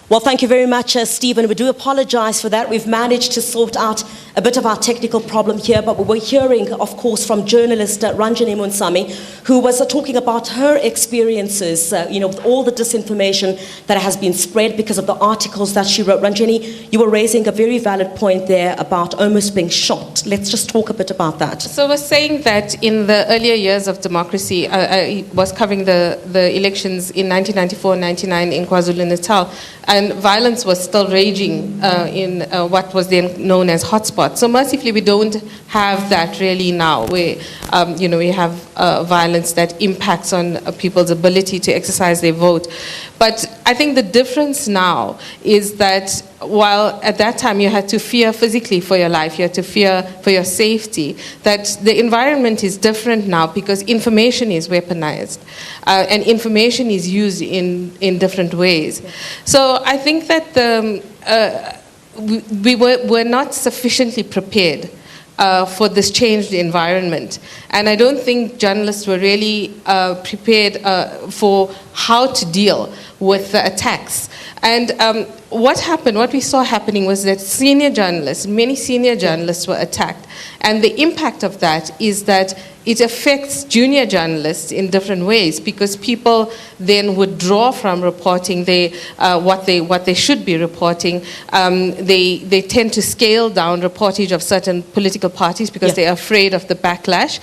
Well, thank you very much, Stephen. We do apologize for that. We've managed to sort out a bit of our technical problem here, but we were hearing, of course, from journalist Ranjani Munsami, who was talking about her experiences, with all the disinformation that has been spread because of the articles that she wrote. Ranjani, you were raising a very valid point there about almost being shot. Let's just talk a bit about that. So we're saying that in the earlier years of democracy, I was covering the elections in 1994 and 99 in KwaZulu-Natal, and violence was still raging in what was then known as hotspots. So mercifully, we don't have that really now, where we have violence that impacts on people's ability to exercise their vote. But I think the difference now is that while at that time you had to fear physically for your life, you had to fear for your safety, that the environment is different now because information is weaponized and information is used in different ways. So I think that we were not sufficiently prepared for this changed environment. And I don't think journalists were really prepared for how to deal with the attacks. And what we saw happening was that many senior journalists were attacked. And the impact of that is that it affects junior journalists in different ways, because people then withdraw from reporting what they should be reporting. They tend to scale down reportage of certain political parties because they're afraid of the backlash.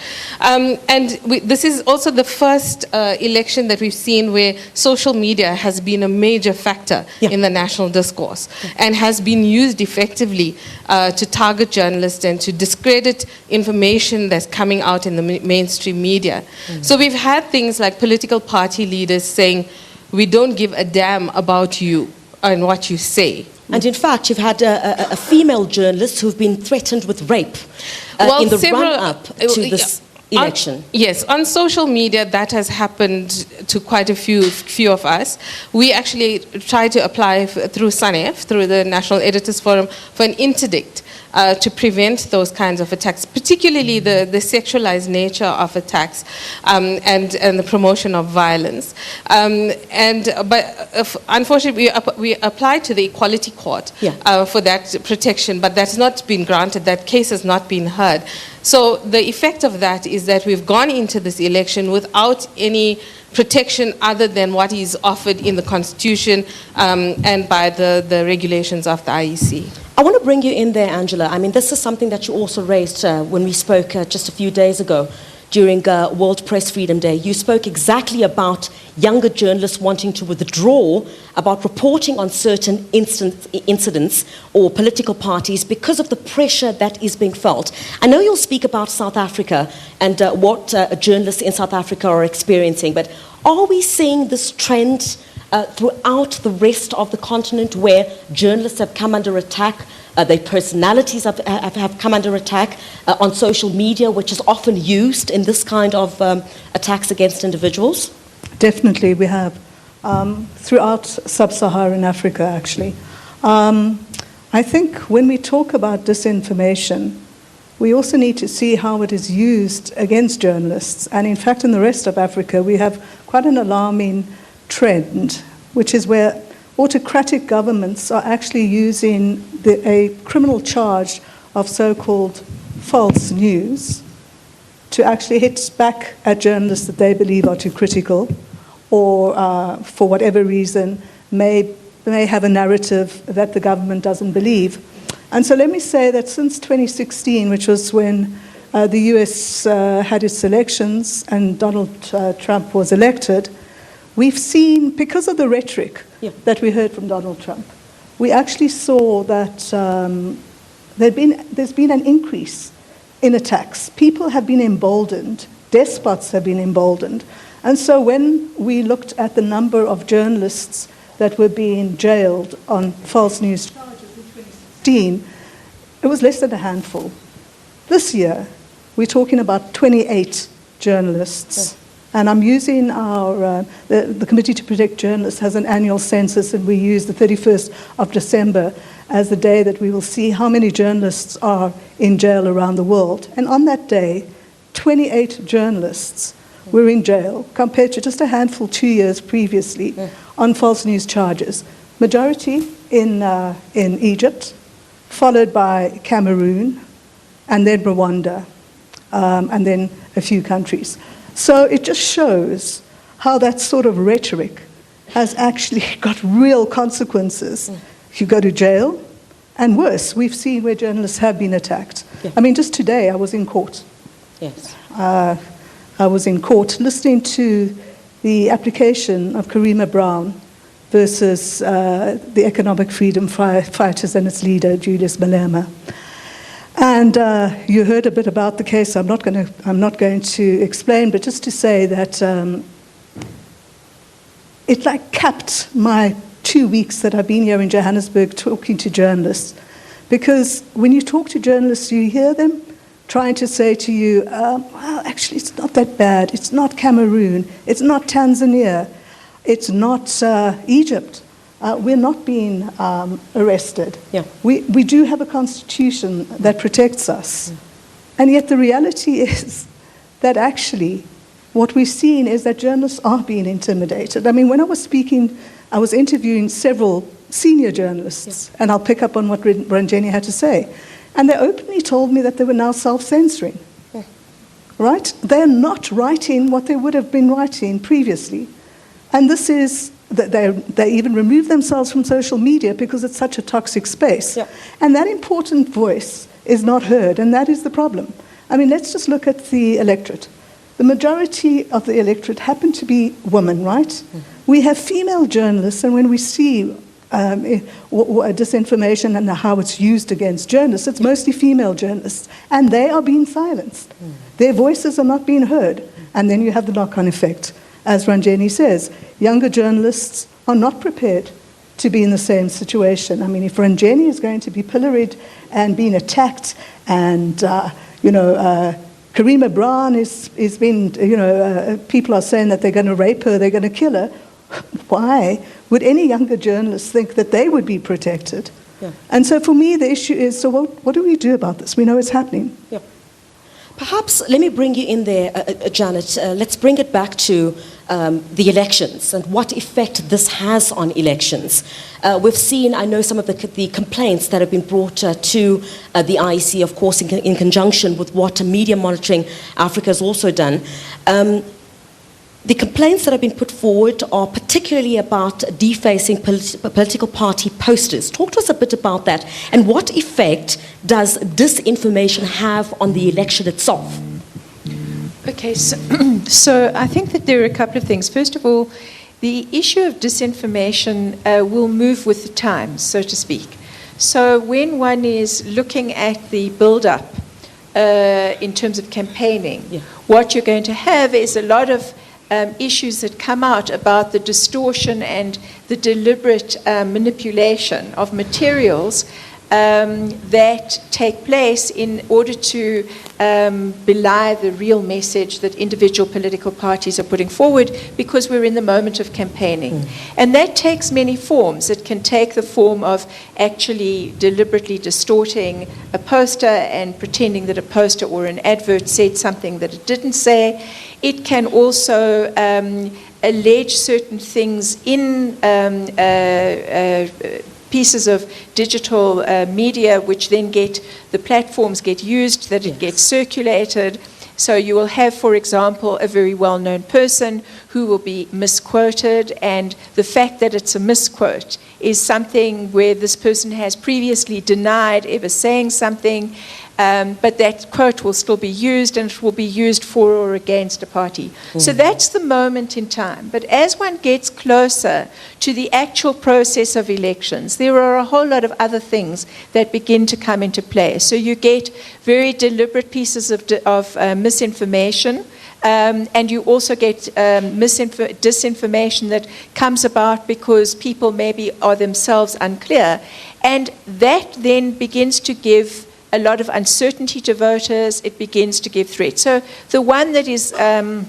This is also the first election that we've seen where social media has been a major factor in the national discourse and has been used effectively to target journalists and to discredit information that's coming out in the mainstream media. So we've had things like political party leaders saying, we don't give a damn about you and what you say. And in fact, you've had a female journalist who've been threatened with rape in the run-up to this election. Yes, on social media that has happened to quite a few of us. We actually tried to apply through SANEF, through the National Editors Forum, for an interdict to prevent those kinds of attacks, particularly the sexualized nature of attacks and the promotion of violence. But unfortunately, we applied to the Equality Court for that protection, but that's not been granted. That case has not been heard. So the effect of that is that we've gone into this election without any protection other than what is offered in the Constitution and by the regulations of the IEC. I want to bring you in there, Angela. I mean, this is something that you also raised when we spoke just a few days ago during World Press Freedom Day. You spoke exactly about younger journalists wanting to withdraw about reporting on certain incidents or political parties because of the pressure that is being felt. I know you'll speak about South Africa and what journalists in South Africa are experiencing, but are we seeing this trend throughout the rest of the continent where journalists have come under attack, their personalities have come under attack on social media, which is often used in this kind of attacks against individuals? Definitely, we have. Throughout sub-Saharan Africa, actually. I think when we talk about disinformation, we also need to see how it is used against journalists. And in fact, in the rest of Africa, we have quite an alarming trend, which is where autocratic governments are actually using a criminal charge of so-called false news to actually hit back at journalists that they believe are too critical or for whatever reason may have a narrative that the government doesn't believe. And so let me say that since 2016, which was when the US had its elections and Donald Trump was elected, we've seen, because of the rhetoric that we heard from Donald Trump, we actually saw that there's been an increase in attacks. People have been emboldened. Despots have been emboldened. And so when we looked at the number of journalists that were being jailed on false news charges in 2016, it was less than a handful. This year, we're talking about 28 journalists. And I'm using the Committee to Protect Journalists has an annual census, and we use the 31st of December as the day that we will see how many journalists are in jail around the world. And on that day, 28 journalists were in jail, compared to just a handful 2 years previously on false news charges. majority in Egypt, followed by Cameroon, and then Rwanda, and then a few countries. So it just shows how that sort of rhetoric has actually got real consequences. You go to jail, and worse, we've seen where journalists have been attacked. Yeah. I mean, just today I was in court. Yes. I was in court listening to the application of Karima Brown versus the economic freedom fighters and its leader, Julius Malema. And you heard a bit about the case. I'm not going to explain, but just to say that it like capped my 2 weeks that I've been here in Johannesburg talking to journalists. Because when you talk to journalists, you hear them trying to say to you, well, actually, it's not that bad. It's not Cameroon. It's not Tanzania. It's not Egypt. We're not being arrested. Yeah. We do have a constitution that protects us. And yet the reality is that actually what we've seen is that journalists are being intimidated. I mean, when I was speaking, I was interviewing several senior journalists, and I'll pick up on what Ranjeni had to say. And they openly told me that they were now self-censoring. Right? They're not writing what they would have been writing previously. And this is that they even remove themselves from social media because it's such a toxic space. Yeah. And that important voice is not heard, and that is the problem. I mean, let's just look at the electorate. The majority of the electorate happen to be women, right? Mm-hmm. We have female journalists, and when we see disinformation and how it's used against journalists, it's mostly female journalists, and they are being silenced. Mm. Their voices are not being heard, and then you have the knock-on effect. As Ranjeni says, younger journalists are not prepared to be in the same situation. I mean, if Ranjeni is going to be pilloried and being attacked, and Karima Brown is being, people are saying that they're going to rape her, they're going to kill her. Why would any younger journalist think that they would be protected? Yeah. And so for me, the issue is, so what do we do about this? We know it's happening. Yeah. Perhaps let me bring you in there, Janet. Let's bring it back to the elections and what effect this has on elections. We've seen, I know, some of the complaints that have been brought to the IEC, of course, in conjunction with what Media Monitoring Africa has also done. The complaints that have been put forward are particularly about defacing political party posters. Talk to us a bit about that, and what effect does disinformation have on the election itself? Okay, so I think that there are a couple of things. First of all, the issue of disinformation will move with the times, so to speak. So when one is looking at the build-up in terms of campaigning, what you're going to have is a lot of issues that come out about the distortion and the deliberate manipulation of materials that take place in order to belie the real message that individual political parties are putting forward, because we're in the moment of campaigning. And that takes many forms. It can take the form of actually deliberately distorting a poster and pretending that a poster or an advert said something that it didn't say. It can also allege certain things in pieces of digital media, which then the platforms get used, that it gets circulated. So you will have, for example, a very well-known person who will be misquoted, and the fact that it's a misquote is something where this person has previously denied ever saying something, but that quote will still be used, and it will be used for or against a party. So that's the moment in time. But as one gets closer to the actual process of elections, there are a whole lot of other things that begin to come into play. So you get very deliberate pieces of misinformation, and you also get disinformation that comes about because people maybe are themselves unclear. And that then begins to give a lot of uncertainty to voters. It begins to give threats. So the one that is, I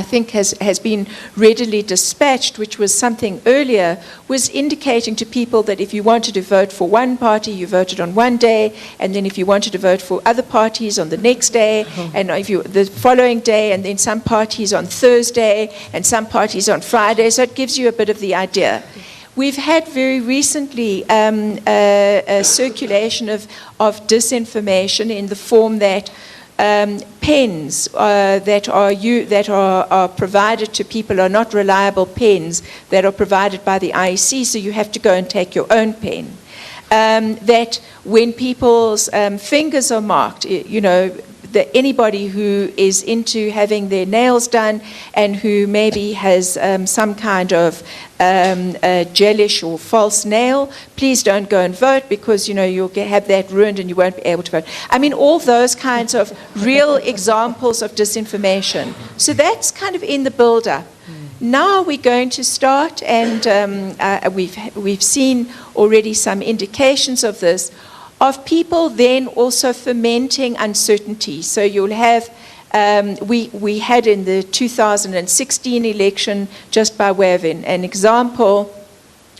think, has been readily dispatched, which was something earlier, was indicating to people that if you wanted to vote for one party, you voted on one day, and then if you wanted to vote for other parties on the next day, and if you the following day, and then some parties on Thursday, and some parties on Friday. So it gives you a bit of the idea. we've had very recently a circulation of disinformation in the form that pens that are provided to people are not reliable pens that are provided by the IEC, so you have to go and take your own pen. That when people's fingers are marked, that anybody who is into having their nails done and who maybe has some kind of gelish or false nail, please don't go and vote because, you'll have that ruined and you won't be able to vote. I mean, all those kinds of real examples of disinformation. So that's kind of in the build-up. Now we're going to start, and we've seen already some indications of this, of people then also fomenting uncertainty. So you'll have, we had in the 2016 election, just by way of an example,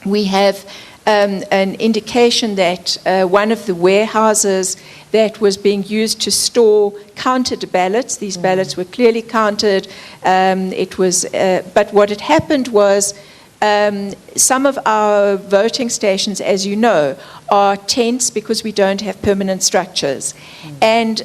we have an indication that one of the warehouses that was being used to store counted ballots. These ballots were clearly counted. But what had happened was some of our voting stations, as you know, are tents because we don't have permanent structures. And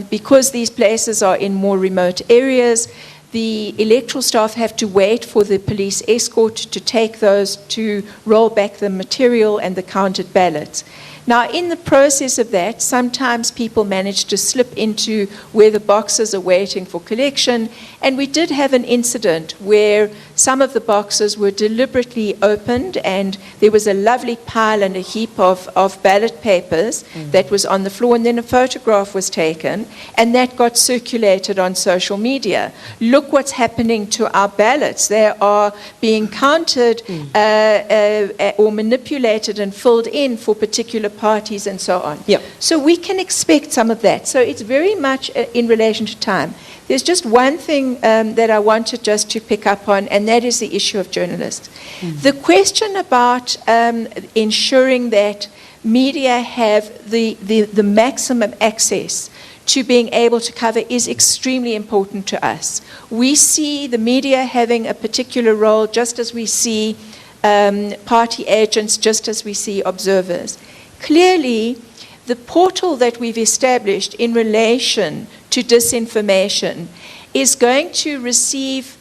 because these places are in more remote areas, the electoral staff have to wait for the police escort to take those to roll back the material and the counted ballots. Now, in the process of that, sometimes people manage to slip into where the boxes are waiting for collection, and we did have an incident where some of the boxes were deliberately opened and there was a lovely pile and a heap of ballot papers that was on the floor, and then a photograph was taken and that got circulated on social media. Look what's happening to our ballots. They are being counted or manipulated and filled in for particular parties and so on. Yep. So we can expect some of that. So it's very much in relation to time. There's just one thing that I wanted just to pick up on, and that is the issue of journalists. The question about ensuring that media have the maximum access to being able to cover is extremely important to us. We see the media having a particular role just as we see party agents, just as we see observers. Clearly, the portal that we've established in relation to disinformation is going to receive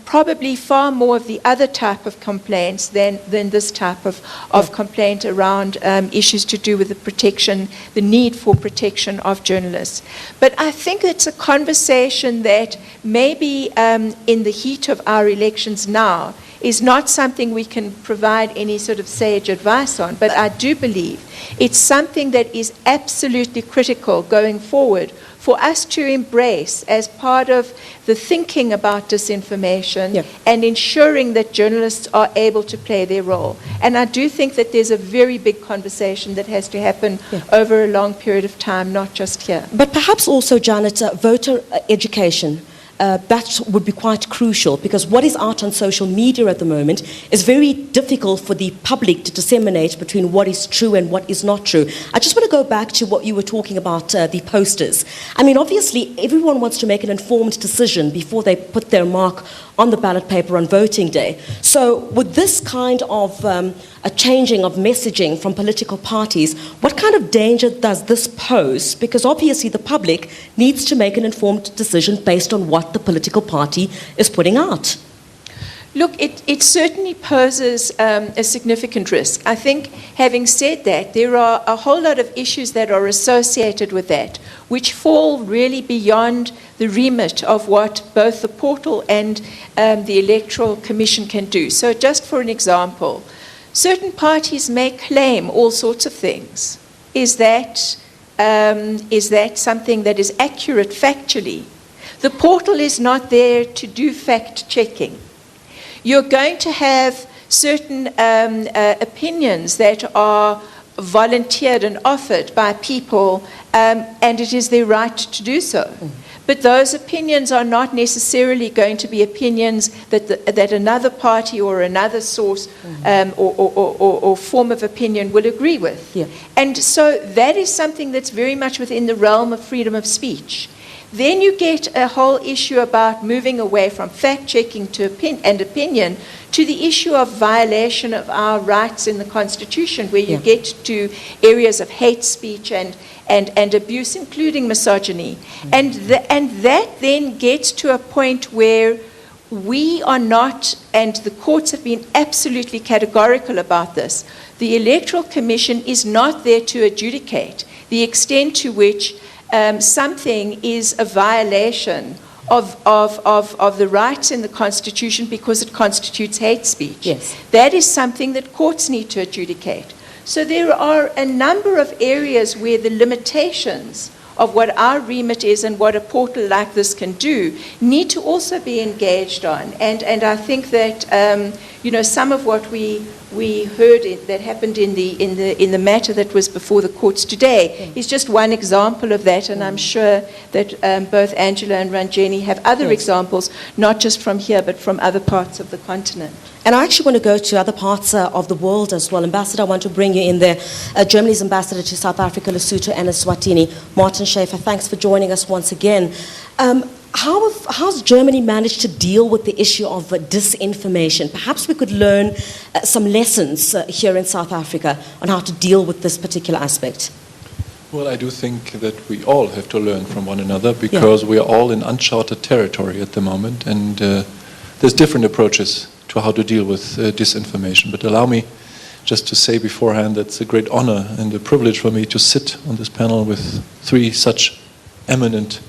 probably far more of the other type of complaints than this type of complaint around issues to do with the need for protection of journalists. But I think it's a conversation that maybe in the heat of our elections now is not something we can provide any sort of sage advice on, but I do believe it's something that is absolutely critical going forward for us to embrace as part of the thinking about disinformation and ensuring that journalists are able to play their role. And I do think that there's a very big conversation that has to happen over a long period of time, not just here. But perhaps also, Janet, voter education. That would be quite crucial, because what is out on social media at the moment is very difficult for the public to disseminate between what is true and what is not true. I just want to go back to what you were talking about, the posters. I mean, obviously, everyone wants to make an informed decision before they put their mark on the ballot paper on voting day. So with this kind of a changing of messaging from political parties, what kind of danger does this pose? Because obviously the public needs to make an informed decision based on what the political party is putting out. Look, it certainly poses a significant risk. I think, having said that, there are a whole lot of issues that are associated with that, which fall really beyond the remit of what both the portal and the Electoral Commission can do. So just for an example, certain parties may claim all sorts of things. Is that something that is accurate factually? The portal is not there to do fact-checking. You're going to have certain opinions that are volunteered and offered by people, and it is their right to do so. But those opinions are not necessarily going to be opinions that another party or another source or form of opinion will agree with. And so that is something that's very much within the realm of freedom of speech. Then you get a whole issue about moving away from fact-checking to opinion to the issue of violation of our rights in the Constitution, where you get to areas of hate speech and abuse, including misogyny. And that then gets to a point where we are not, and the courts have been absolutely categorical about this, the Electoral Commission is not there to adjudicate the extent to which something is a violation of the rights in the Constitution because it constitutes hate speech. Yes. That is something that courts need to adjudicate. So there are a number of areas where the limitations of what our remit is and what a portal like this can do need to also be engaged on. And I think that some of what we heard that happened in the matter that was before the courts today is just one example of that, and I'm sure that both Angela and Ranjeni have other examples, not just from here but from other parts of the continent. And I actually want to go to other parts of the world as well. Ambassador, I want to bring you in there. Germany's ambassador to South Africa, Lesotho, and Eswatini, Martin Schaefer, thanks for joining us once again. How's Germany managed to deal with the issue of disinformation? Perhaps we could learn some lessons here in South Africa on how to deal with this particular aspect. Well, I do think that we all have to learn from one another because we are all in uncharted territory at the moment, and there's different approaches to how to deal with disinformation. But allow me just to say beforehand that it's a great honor and a privilege for me to sit on this panel with three such eminent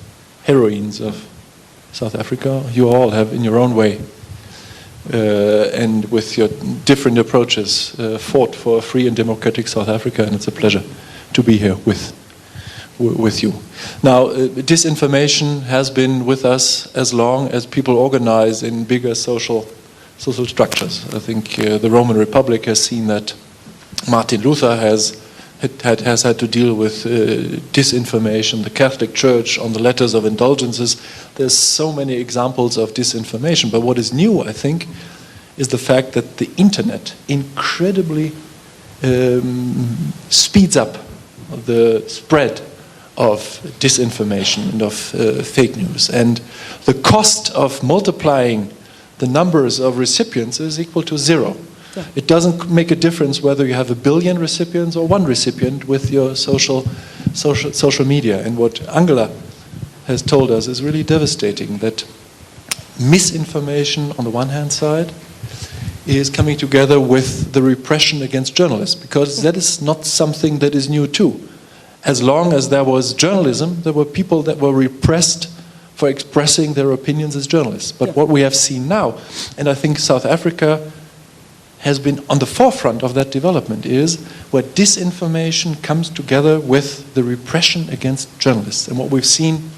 heroines of South Africa. You all have, in your own way, and with your different approaches, fought for a free and democratic South Africa, and it's a pleasure to be here with you. Now, disinformation has been with us as long as people organize in bigger social structures. I think the Roman Republic has seen that. Martin Luther has had to deal with disinformation, the Catholic Church on the letters of indulgences. There's so many examples of disinformation, but what is new, I think, is the fact that the internet incredibly speeds up the spread of disinformation and of fake news. And the cost of multiplying the numbers of recipients is equal to 0. Yeah. It doesn't make a difference whether you have 1 billion recipients or 1 recipient with your social media. And what Angela has told us is really devastating, that misinformation on the one hand side is coming together with the repression against journalists, because that is not something that is new too. As long as there was journalism, there were people that were repressed for expressing their opinions as journalists. But what we have seen now, and I think South Africa has been on the forefront of that development, is where disinformation comes together with the repression against journalists. And what we've seen,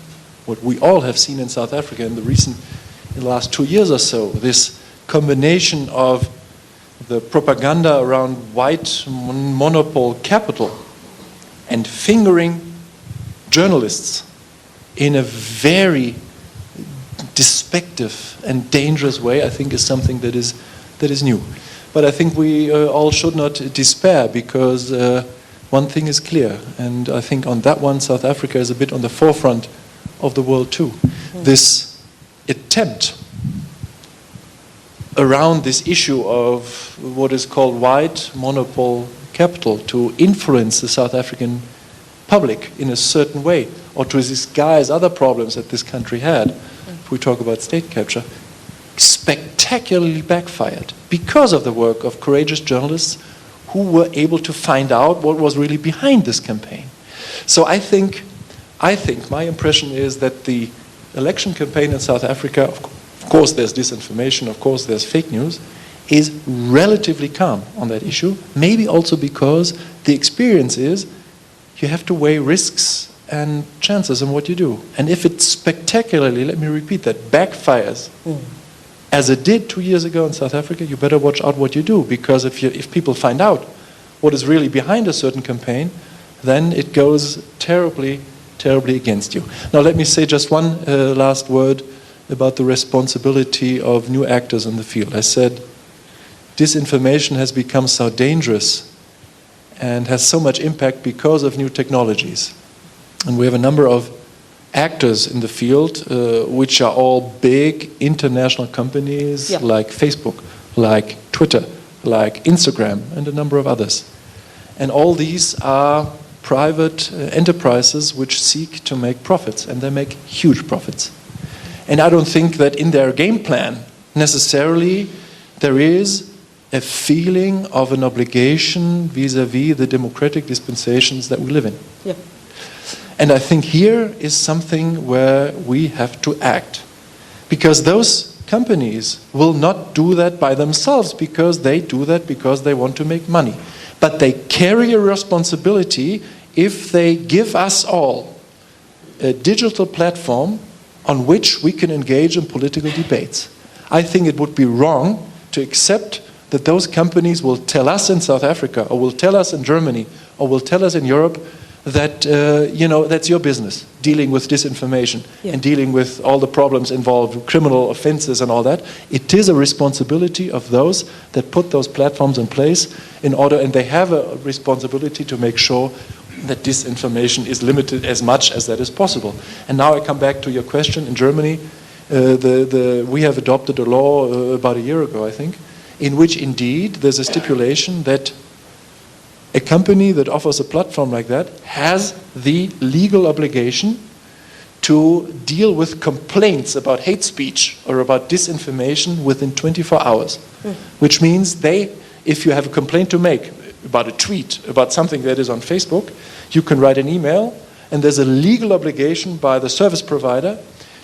what we all have seen in South Africa in the last 2 years or so, this combination of the propaganda around white monopole capital and fingering journalists in a very despective and dangerous way, I think is something that is new. But I think we all should not despair, because one thing is clear, and I think on that one South Africa is a bit on the forefront of the world too. This attempt around this issue of what is called white monopole capital to influence the South African public in a certain way, or to disguise other problems that this country had, if we talk about state capture, spectacularly backfired because of the work of courageous journalists who were able to find out what was really behind this campaign. So I think my impression is that the election campaign in South Africa, of course there's disinformation, of course there's fake news, is relatively calm on that issue, maybe also because the experience is you have to weigh risks and chances in what you do. And if it spectacularly, let me repeat that, backfires, as it did 2 years ago in South Africa, you better watch out what you do, because if people find out what is really behind a certain campaign, then it goes terribly, terribly against you. Now let me say just one last word about the responsibility of new actors in the field. I said disinformation has become so dangerous and has so much impact because of new technologies. And we have a number of actors in the field, which are all big international companies like Facebook, like Twitter, like Instagram, and a number of others. And all these are private enterprises which seek to make profits, and they make huge profits. And I don't think that in their game plan necessarily there is a feeling of an obligation vis-à-vis the democratic dispensations that we live in. Yeah. And I think here is something where we have to act. Because those companies will not do that by themselves, because they do that because they want to make money. But they carry a responsibility if they give us all a digital platform on which we can engage in political debates. I think it would be wrong to accept that those companies will tell us in South Africa, or will tell us in Germany, or will tell us in Europe that, that's your business, dealing with disinformation and dealing with all the problems involved, criminal offenses and all that. It is a responsibility of those that put those platforms in place in order, and they have a responsibility to make sure that disinformation is limited as much as that is possible. And now I come back to your question. In Germany, we have adopted a law about a year ago, I think, in which indeed there's a stipulation that a company that offers a platform like that has the legal obligation to deal with complaints about hate speech or about disinformation within 24 hours. Which means if you have a complaint to make about a tweet, about something that is on Facebook, you can write an email, and there's a legal obligation by the service provider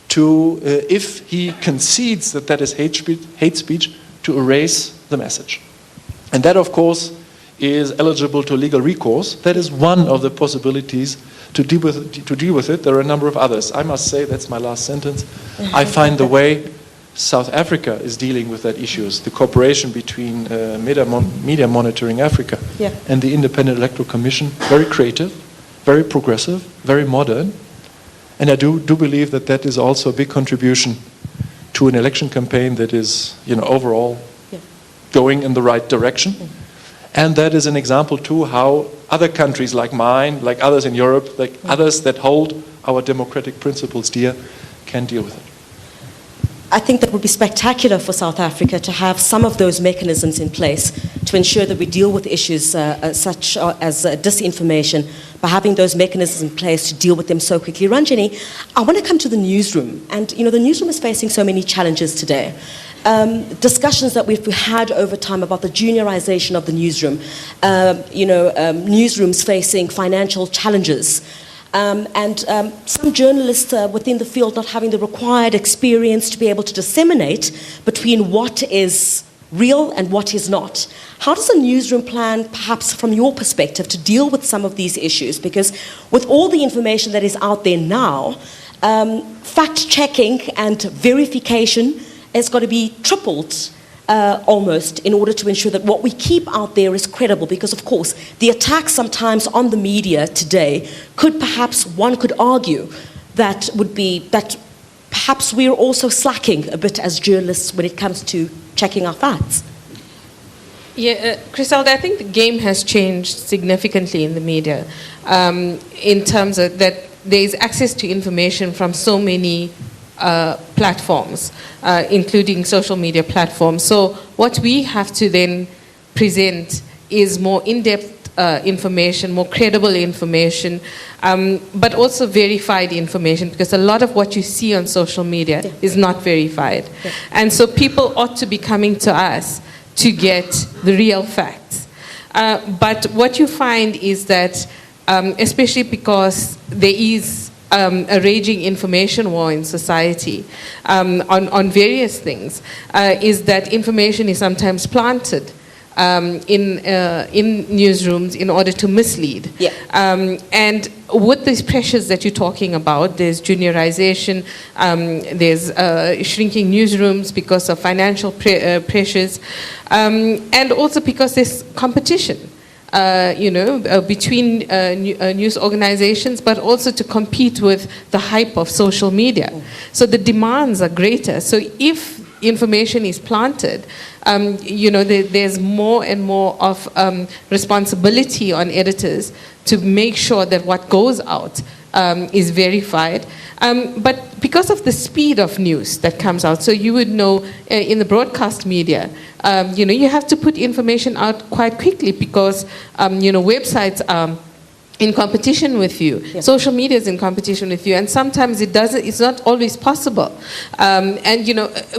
to, if he concedes that that is hate speech, to erase the message. And that, of course, is eligible to legal recourse. That is one of the possibilities to deal with it. There are a number of others. I must say, that's my last sentence, I find the way South Africa is dealing with that issues, the cooperation between Media Monitoring Africa and the Independent Electoral Commission, very creative, very progressive, very modern. And I do believe that that is also a big contribution to an election campaign that is, overall going in the right direction. And that is an example too how other countries like mine, like others in Europe, like others that hold our democratic principles dear, can deal with it. I think that would be spectacular for South Africa to have some of those mechanisms in place to ensure that we deal with issues such as disinformation by having those mechanisms in place to deal with them so quickly. Ranjani, I want to come to the newsroom. And, the newsroom is facing so many challenges today. Discussions that we've had over time about the juniorization of the newsroom, newsrooms facing financial challenges, and some journalists within the field not having the required experience to be able to disseminate between what is real and what is not. How does a newsroom plan, perhaps from your perspective, to deal with some of these issues? Because with all the information that is out there now, fact-checking and verification has got to be tripled almost in order to ensure that what we keep out there is credible, because of course the attacks sometimes on the media today one could argue that perhaps we're also slacking a bit as journalists when it comes to checking our facts. Yeah, Griselda, I think the game has changed significantly in the media in terms of that there is access to information from so many platforms, including social media platforms. So what we have to then present is more in-depth information, more credible information, but also verified information, because a lot of what you see on social media is not verified. And so people ought to be coming to us to get the real facts. But what you find is that, especially because there is a raging information war in society on various things, is that information is sometimes planted in newsrooms in order to mislead. And with these pressures that you're talking about, there's juniorization, there's shrinking newsrooms because of financial pressures, and also because there's competition. Between news organizations, but also to compete with the hype of social media. So the demands are greater. So if information is planted, there's more and more of responsibility on editors to make sure that what goes out is verified. But because of the speed of news that comes out, so you would know in the broadcast media, you have to put information out quite quickly because, websites are in competition with you. Yeah. Social media is in competition with you, and sometimes it's not always possible.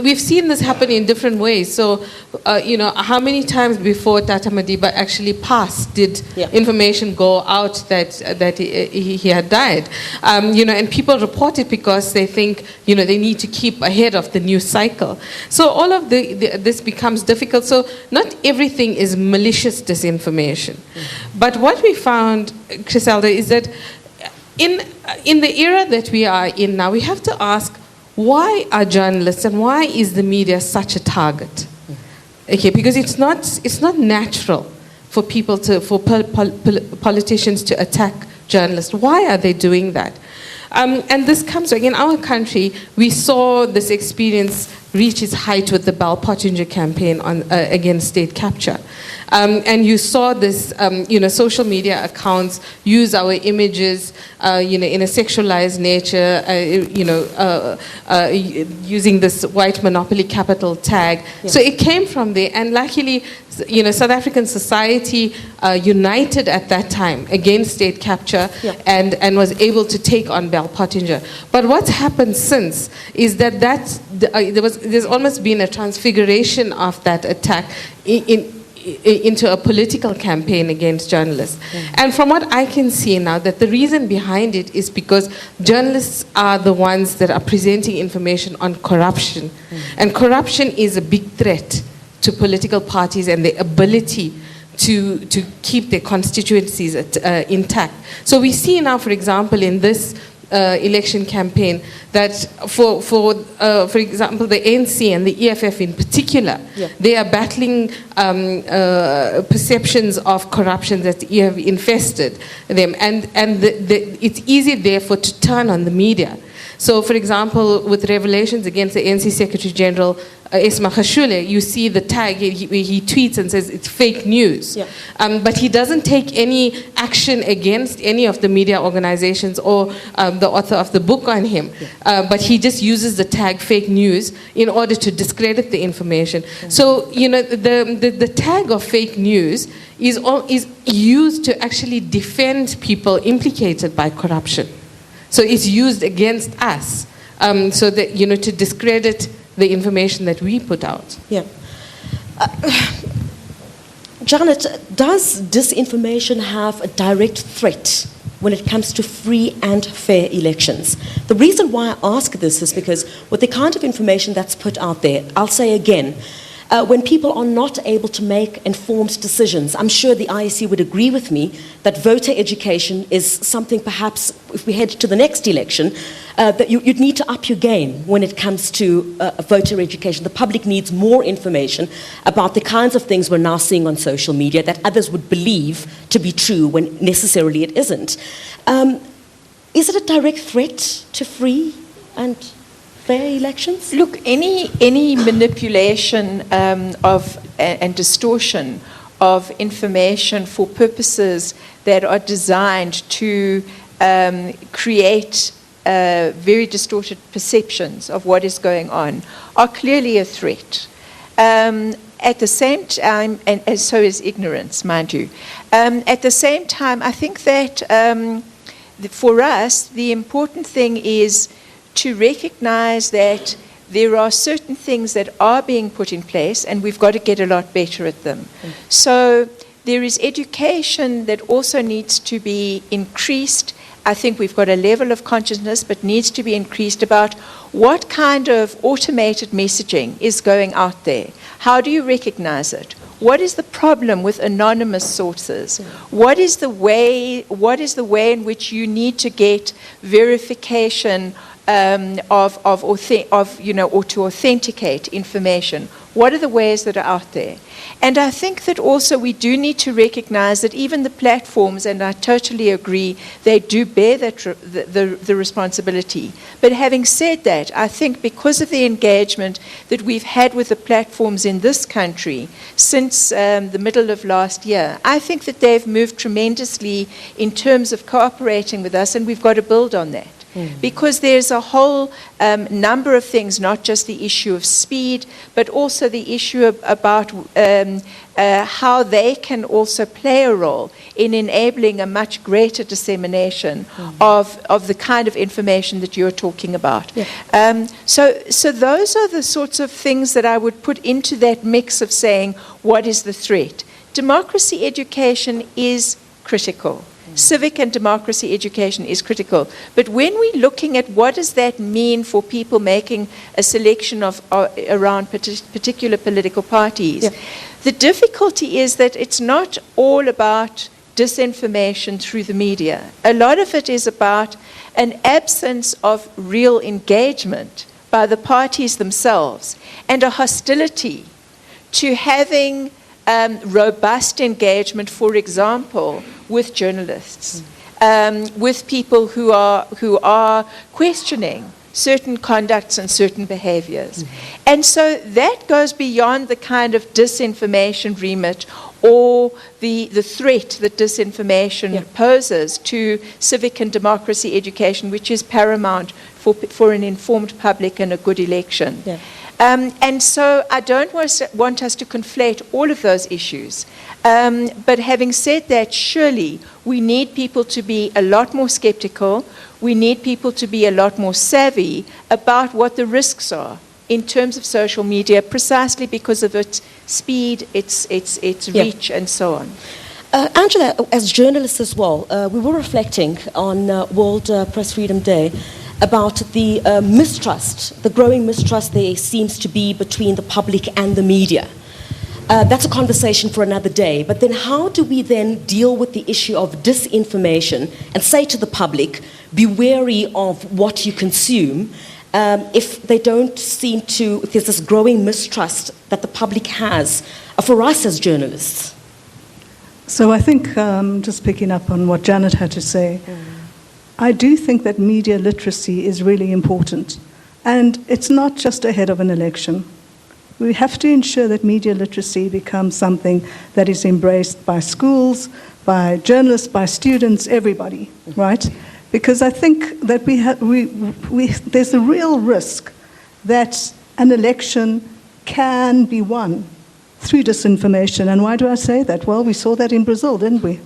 We've seen this happen in different ways. So, how many times before Tata Madiba actually passed did information go out that he had died? And people report it because they think, they need to keep ahead of the news cycle. So all of this becomes difficult. So not everything is malicious disinformation. But what we found, Criselda, is that in the era that we are in now, we have to ask, why are journalists and why is the media such a target? Okay, because it's not natural for politicians to attack journalists. Why are they doing that? And this comes in our country. We saw this experience reach its height with the Bell Pottinger campaign against state capture. And you saw this, social media accounts use our images, in a sexualized nature, using this white monopoly capital tag. Yeah. So it came from there, and luckily, South African society united at that time against state capture, and was able to take on Bell Pottinger. But what's happened since is that there's almost been a transfiguration of that attack into a political campaign against journalists. And from what I can see now, that the reason behind it is because journalists are the ones that are presenting information on corruption. And corruption is a big threat to political parties and their ability to keep their constituencies intact. So we see now, for example, in this election campaign, that for example, the ANC and the EFF in particular, they are battling perceptions of corruption that have infested them, and it's easy therefore to turn on the media. So, for example, with revelations against the ANC Secretary General Esma Khashule, you see the tag, he tweets and says it's fake news. But he doesn't take any action against any of the media organizations or the author of the book on him. But he just uses the tag fake news in order to discredit the information. So, the tag of fake news is used to actually defend people implicated by corruption. So it's used against us, so that, to discredit the information that we put out. Yeah. Janet, does disinformation have a direct threat when it comes to free and fair elections? The reason why I ask this is because with the kind of information that's put out there, I'll say again, when people are not able to make informed decisions, I'm sure the IEC would agree with me that voter education is something perhaps, if we head to the next election, that you'd need to up your game when it comes to voter education. The public needs more information about the kinds of things we're now seeing on social media that others would believe to be true when necessarily it isn't. Is it a direct threat to free and fair elections? Look, any manipulation and distortion of information for purposes that are designed to create very distorted perceptions of what is going on are clearly a threat. At the same time, and so is ignorance, mind you. At the same time, I think that for us, the important thing is to recognize that there are certain things that are being put in place, and we've got to get a lot better at them. So there is education that also needs to be increased. I think we've got a level of consciousness, but needs to be increased about what kind of automated messaging is going out there. How do you recognize it? What is the problem with anonymous sources? What is the way in which you need to get verification or to authenticate information? What are the ways that are out there? And I think that also we do need to recognize that even the platforms, and I totally agree, they do bear the responsibility. But having said that, I think because of the engagement that we've had with the platforms in this country since the middle of last year, I think that they've moved tremendously in terms of cooperating with us, and we've got to build on that. Because there's a whole number of things, not just the issue of speed, but also the issue about how they can also play a role in enabling a much greater dissemination of the kind of information that you're talking about. Yeah. So those are the sorts of things that I would put into that mix of saying, what is the threat? Democracy education is critical. Civic and democracy education is critical. But when we're looking at what does that mean for people making a selection of around particular political parties, the difficulty is that it's not all about disinformation through the media. A lot of it is about an absence of real engagement by the parties themselves and a hostility to having robust engagement, for example, with journalists, with people who are questioning certain conducts and certain behaviors. And so that goes beyond the kind of disinformation remit or the threat that disinformation poses to civic and democracy education, which is paramount for an informed public and a good election. And so I don't want us to conflate all of those issues. But having said that, surely we need people to be a lot more skeptical. We need people to be a lot more savvy about what the risks are in terms of social media, precisely because of its speed, its reach, and so on. Angela, as journalists as well, we were reflecting on World Press Freedom Day about the mistrust, the growing mistrust there seems to be between the public and the media. That's a conversation for another day. But then how do we then deal with the issue of disinformation and say to the public, be wary of what you consume, if they don't seem to, if there's this growing mistrust that the public has for us as journalists? So I think, just picking up on what Janet had to say, I do think that media literacy is really important. And it's not just ahead of an election. We have to ensure that media literacy becomes something that is embraced by schools, by journalists, by students, everybody, right? Because I think that there's a real risk that an election can be won through disinformation. And why do I say that? Well, we saw that in Brazil, didn't we?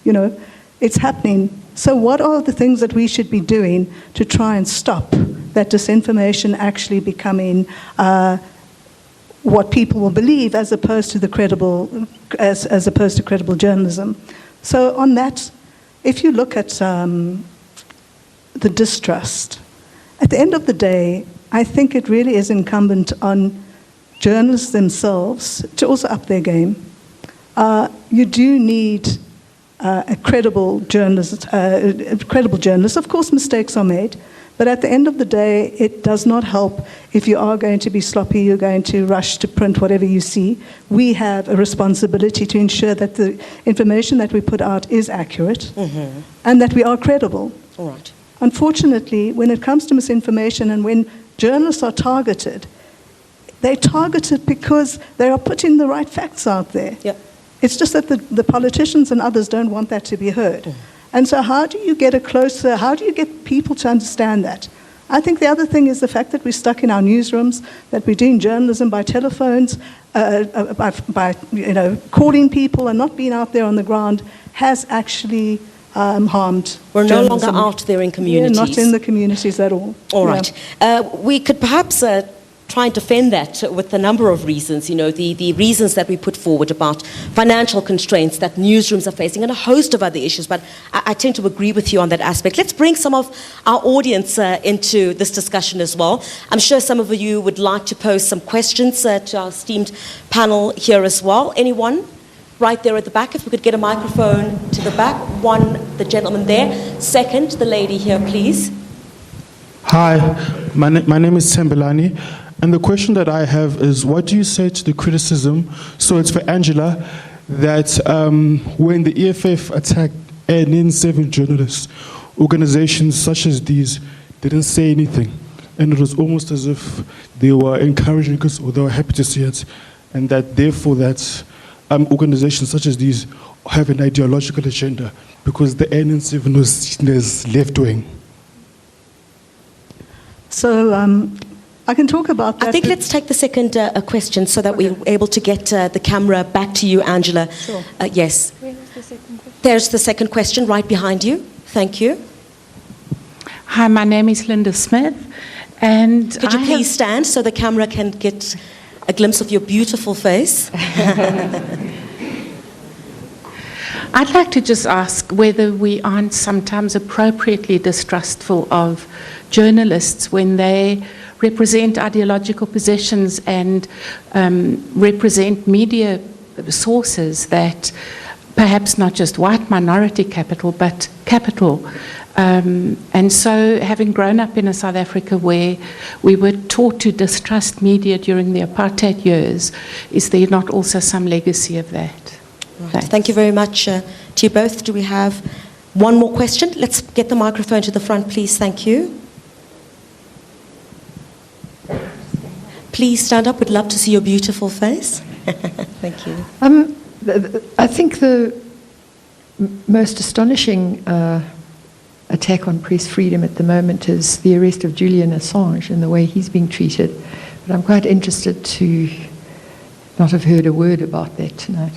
You know, it's happening. So what are the things that we should be doing to try and stop that disinformation actually becoming what people will believe, as opposed to the credible, as opposed to credible journalism? So on that, if you look at the distrust, at the end of the day, I think it really is incumbent on journalists themselves to also up their game. You do need a credible journalist. Of course, mistakes are made, but at the end of the day, it does not help if you are going to be sloppy, you're going to rush to print whatever you see. We have a responsibility to ensure that the information that we put out is accurate and that we are credible. All right. Unfortunately, when it comes to misinformation and when journalists are targeted, they're targeted because they are putting the right facts out there. Yep. It's just that the politicians and others don't want that to be heard. And so how do you get how do you get people to understand that? I think the other thing is the fact that we're stuck in our newsrooms, that we're doing journalism by telephones, by calling people and not being out there on the ground has actually harmed We're journalism. no longer out there in communities. We're not in the communities at all. All right. We could perhaps try and defend that with a number of reasons. You know, the reasons that we put forward about financial constraints that newsrooms are facing and a host of other issues. But I tend to agree with you on that aspect. Let's bring some of our audience into this discussion as well. I'm sure some of you would like to pose some questions to our esteemed panel here as well. Anyone? Right there at the back, if we could get a microphone to the back. One, the gentleman there. Second, the lady here, please. Hi, my name is Tembelani, and the question that I have is, what do you say to the criticism, so it's for Angela, that when the EFF attacked ANN7 journalists, organizations such as these didn't say anything, and it was almost as if they were encouraging us, or they were happy to see it, and that therefore that organizations such as these have an ideological agenda, because the ANN7 was seen as left-wing. So I can talk about that. I think let's take the second question so that we're able to get the camera back to you, Angela. Sure. Yes. Where was the second question? There's the second question right behind you. Thank you. Hi, my name is Linda Smith, and Could you please stand so the camera can get a glimpse of your beautiful face? I'd like to just ask whether we aren't sometimes appropriately distrustful of journalists when they represent ideological positions and represent media sources that perhaps not just white minority capital, but capital. And so, having grown up in a South Africa where we were taught to distrust media during the apartheid years, is there not also some legacy of that? Right. Thank you very much to you both. Do we have one more question? Let's get the microphone to the front, please. Thank you. Please stand up. We'd love to see your beautiful face. Thank you. I think the most astonishing attack on press freedom at the moment is the arrest of Julian Assange and the way he's being treated. But I'm quite interested to not have heard a word about that tonight.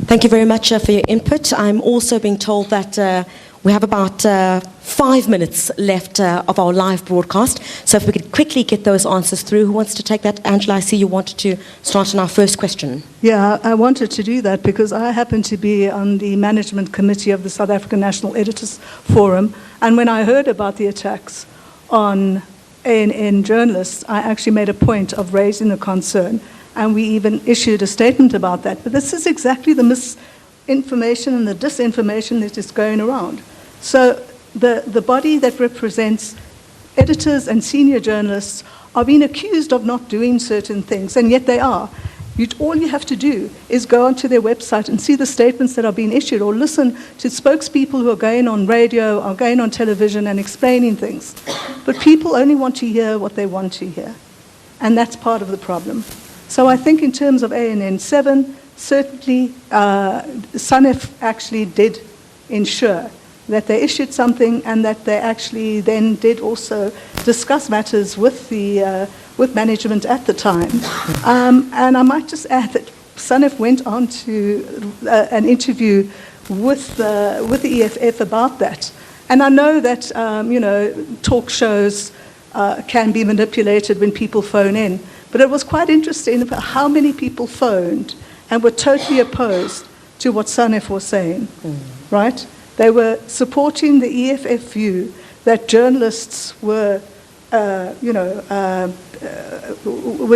Thank you very much for your input. I'm also being told that we have about 5 minutes left of our live broadcast. So if we could quickly get those answers through. Who wants to take that? Angela, I see you wanted to start on our first question. Yeah, I wanted to do that because I happen to be on the management committee of the South African National Editors Forum. And when I heard about the attacks on ANN journalists, I actually made a point of raising the concern. And we even issued a statement about that. But this is exactly the misinformation and the disinformation that is going around. So the body that represents editors and senior journalists are being accused of not doing certain things, and yet they are. All you have to do is go onto their website and see the statements that are being issued, or listen to spokespeople who are going on radio or going on television and explaining things. But people only want to hear what they want to hear, and that's part of the problem. So I think in terms of ANN7, certainly SANEF actually did ensure that they issued something, and that they actually then did also discuss matters with the with management at the time. And I might just add that SANEF went on to an interview with the EFF about that. And I know that talk shows can be manipulated when people phone in. But it was quite interesting about how many people phoned and were totally opposed to what SANEF was saying, right? They were supporting the EFF view that journalists were, were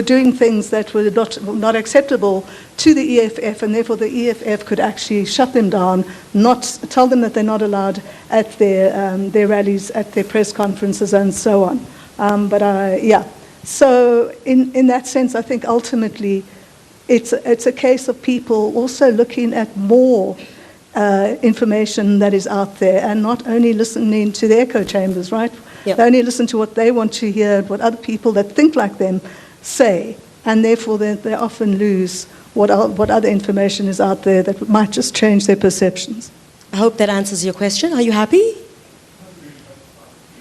doing things that were not acceptable to the EFF, and therefore the EFF could actually shut them down, not tell them that they're not allowed at their rallies, at their press conferences, and so on. So in that sense, I think ultimately it's a case of people also looking at more information that is out there, and not only listening to the echo chambers, right? Yep. They only listen to what they want to hear, what other people that think like them say, and therefore they often lose what other information is out there that might just change their perceptions. I hope that answers your question. Are you happy?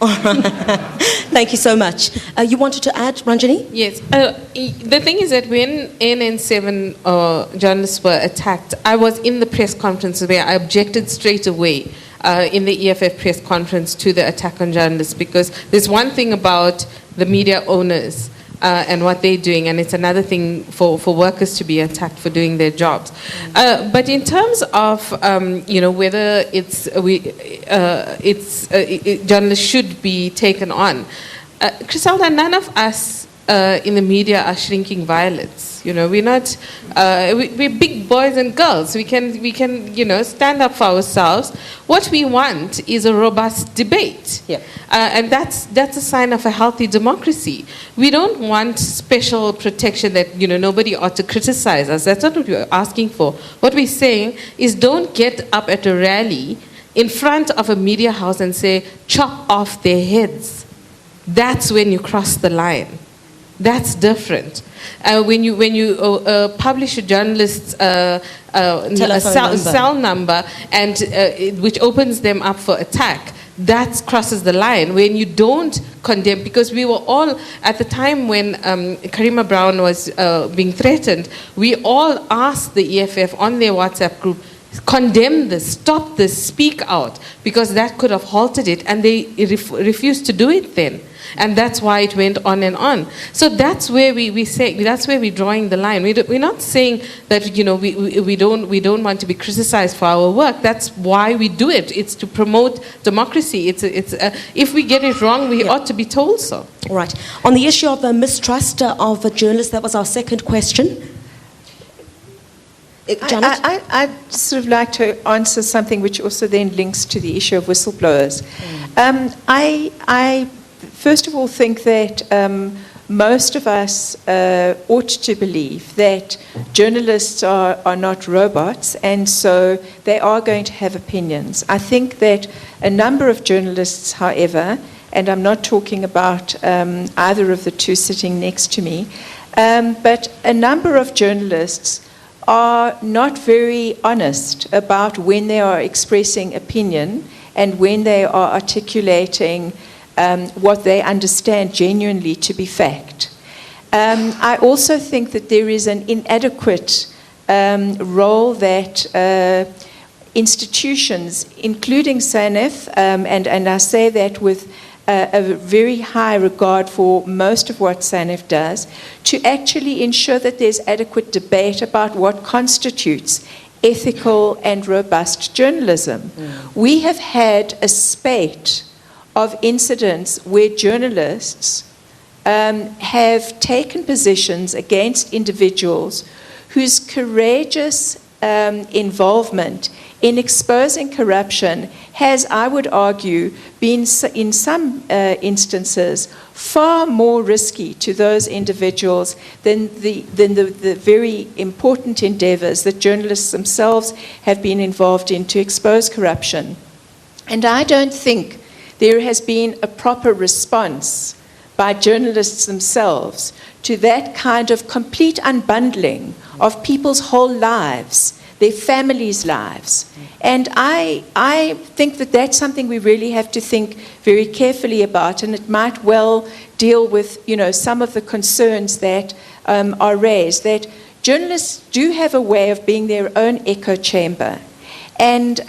Thank you so much. You wanted to add, Ranjani? Yes. The thing is that when ANN7 journalists were attacked, I was in the press conference where I objected straight away in the EFF press conference to the attack on journalists, because there's one thing about the media owners and what they're doing, and it's another thing for workers to be attacked for doing their jobs. But in terms of whether journalists should be taken on, Griselda, none of us in the media are shrinking violets. You know, we're not, we're big boys and girls. We can, you know, stand up for ourselves. What we want is a robust debate. Yeah. And that's a sign of a healthy democracy. We don't want special protection that, you know, nobody ought to criticize us. That's not what we're asking for. What we're saying is don't get up at a rally in front of a media house and say, chop off their heads. That's when you cross the line. That's different. When you publish a journalist's cell number and which opens them up for attack, that crosses the line. When you don't condemn, because we were all, at the time when Karima Brown was being threatened, we all asked the EFF on their WhatsApp group, condemn this, stop this, speak out, because that could have halted it, and they refused to do it then. And that's why it went on and on. So that's where we say, that's where we're drawing the line. We're not saying that, you know, we don't want to be criticized for our work. That's why we do it. It's to promote democracy. If we get it wrong, we ought to be told so. All right. On the issue of the mistrust of a journalist, that was our second question. Janet? I'd sort of like to answer something which also then links to the issue of whistleblowers. I first of all think that most of us ought to believe that journalists are not robots, and so they are going to have opinions. I think that a number of journalists, however, and I'm not talking about either of the two sitting next to me, but a number of journalists are not very honest about when they are expressing opinion and when they are articulating what they understand genuinely to be fact. I also think that there is an inadequate role that institutions, including SANEF, and I say that with a very high regard for most of what SANEF does, to actually ensure that there's adequate debate about what constitutes ethical and robust journalism. We have had a spate of incidents where journalists have taken positions against individuals whose courageous involvement in exposing corruption has, I would argue, been in some instances far more risky to those individuals than the very important endeavors that journalists themselves have been involved in to expose corruption. And I don't think there has been a proper response by journalists themselves to that kind of complete unbundling of people's whole lives, their families' lives. And I think that that's something we really have to think very carefully about, and it might well deal with, you know, some of the concerns that are raised, that journalists do have a way of being their own echo chamber. And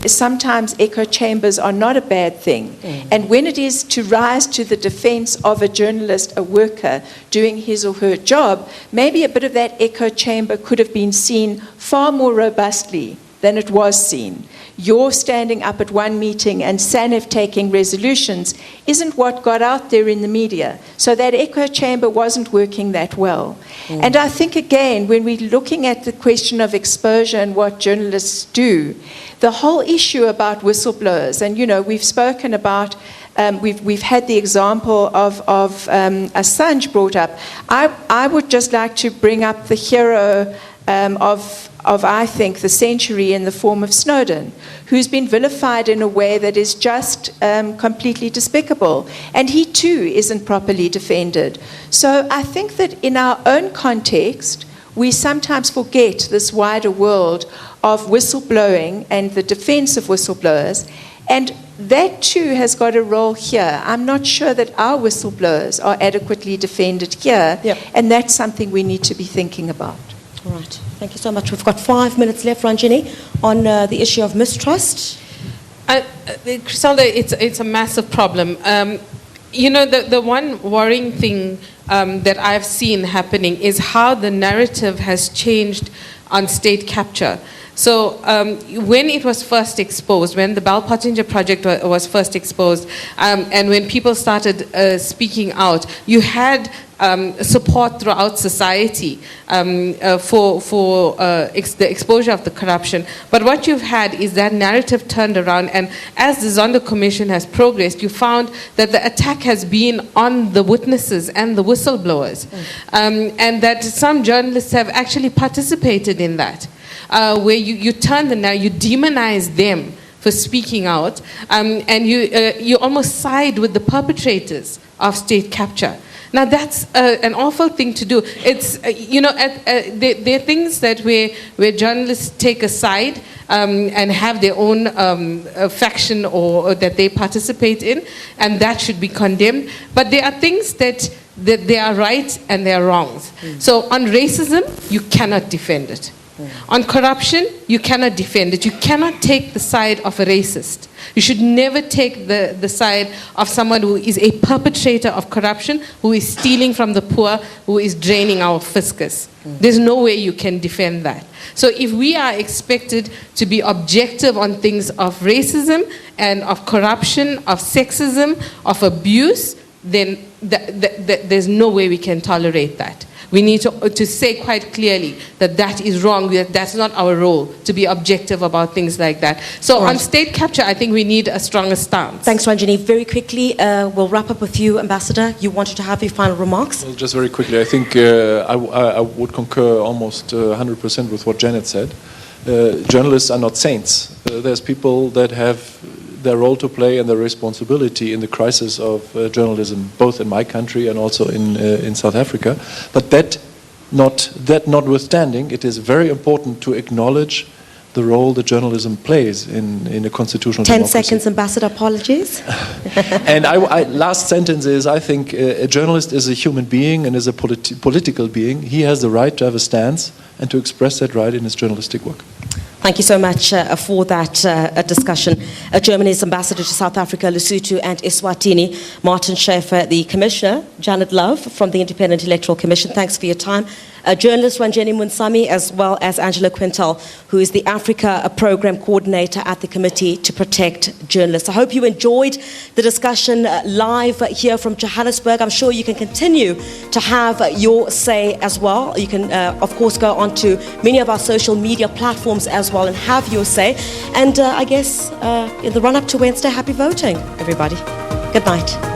sometimes echo chambers are not a bad thing. And when it is to rise to the defense of a journalist, a worker, doing his or her job, maybe a bit of that echo chamber could have been seen far more robustly than it was seen. Your standing up at one meeting and SANEF taking resolutions isn't what got out there in the media. So that echo chamber wasn't working that well. And I think, again, when we're looking at the question of exposure and what journalists do, the whole issue about whistleblowers, and, you know, we've spoken about, we've had the example of Assange brought up. I would just like to bring up the hero of, I think, the century in the form of Snowden, who's been vilified in a way that is just completely despicable. And he, too, isn't properly defended. So I think that in our own context, we sometimes forget this wider world of whistleblowing and the defense of whistleblowers. And that, too, has got a role here. I'm not sure that our whistleblowers are adequately defended here. Yep. And that's something we need to be thinking about. All right. Thank you so much. We've got 5 minutes left, Ranjini, on the issue of mistrust. Griselda, it's a massive problem. You know, the one worrying thing that I've seen happening is how the narrative has changed on state capture. So when it was first exposed, when the Bal Pottinger project was first exposed, and when people started speaking out, you had support throughout society for the exposure of the corruption. But what you've had is that narrative turned around, and as the Zondo Commission has progressed, you found that the attack has been on the witnesses and the whistleblowers, and that some journalists have actually participated in that. Where you turn them now, you demonize them for speaking out, and you almost side with the perpetrators of state capture. Now that's an awful thing to do. It's there are things that where journalists take a side and have their own faction or that they participate in, and that should be condemned. But there are things that they are right and they are wrongs. So on racism, you cannot defend it. On corruption, you cannot defend it. You cannot take the side of a racist. You should never take the side of someone who is a perpetrator of corruption, who is stealing from the poor, who is draining our fiscus. There's no way you can defend that. So if we are expected to be objective on things of racism and of corruption, of sexism, of abuse, then there's no way we can tolerate that. We need to say quite clearly that that is wrong, that that's not our role, to be objective about things like that. So on state capture, I think we need a stronger stance. Thanks, Ranjini. Very quickly, we'll wrap up with you, Ambassador. You wanted to have your final remarks? Well, just very quickly, I think I would concur almost 100% with what Janet said. Journalists are not saints. There's people that have their role to play and their responsibility in the crisis of journalism, both in my country and also in South Africa. But that notwithstanding, it is very important to acknowledge the role that journalism plays in a constitutional 10 democracy. seconds, Ambassador, apologies. And last sentence is, I think a journalist is a human being and is a political being. He has the right to have a stance and to express that right in his journalistic work. Thank you so much for that discussion. Germany's ambassador to South Africa, Lesotho and Eswatini, Martin Schaefer, the Commissioner, Janet Love from the Independent Electoral Commission. Thanks for your time. Journalist Ranjeni Munsami, as well as Angela Quintal, who is the Africa Program Coordinator at the Committee to Protect Journalists. I hope you enjoyed the discussion live here from Johannesburg. I'm sure you can continue to have your say as well. You can, of course, go onto many of our social media platforms as well and have your say. And I guess in the run-up to Wednesday, happy voting, everybody. Good night.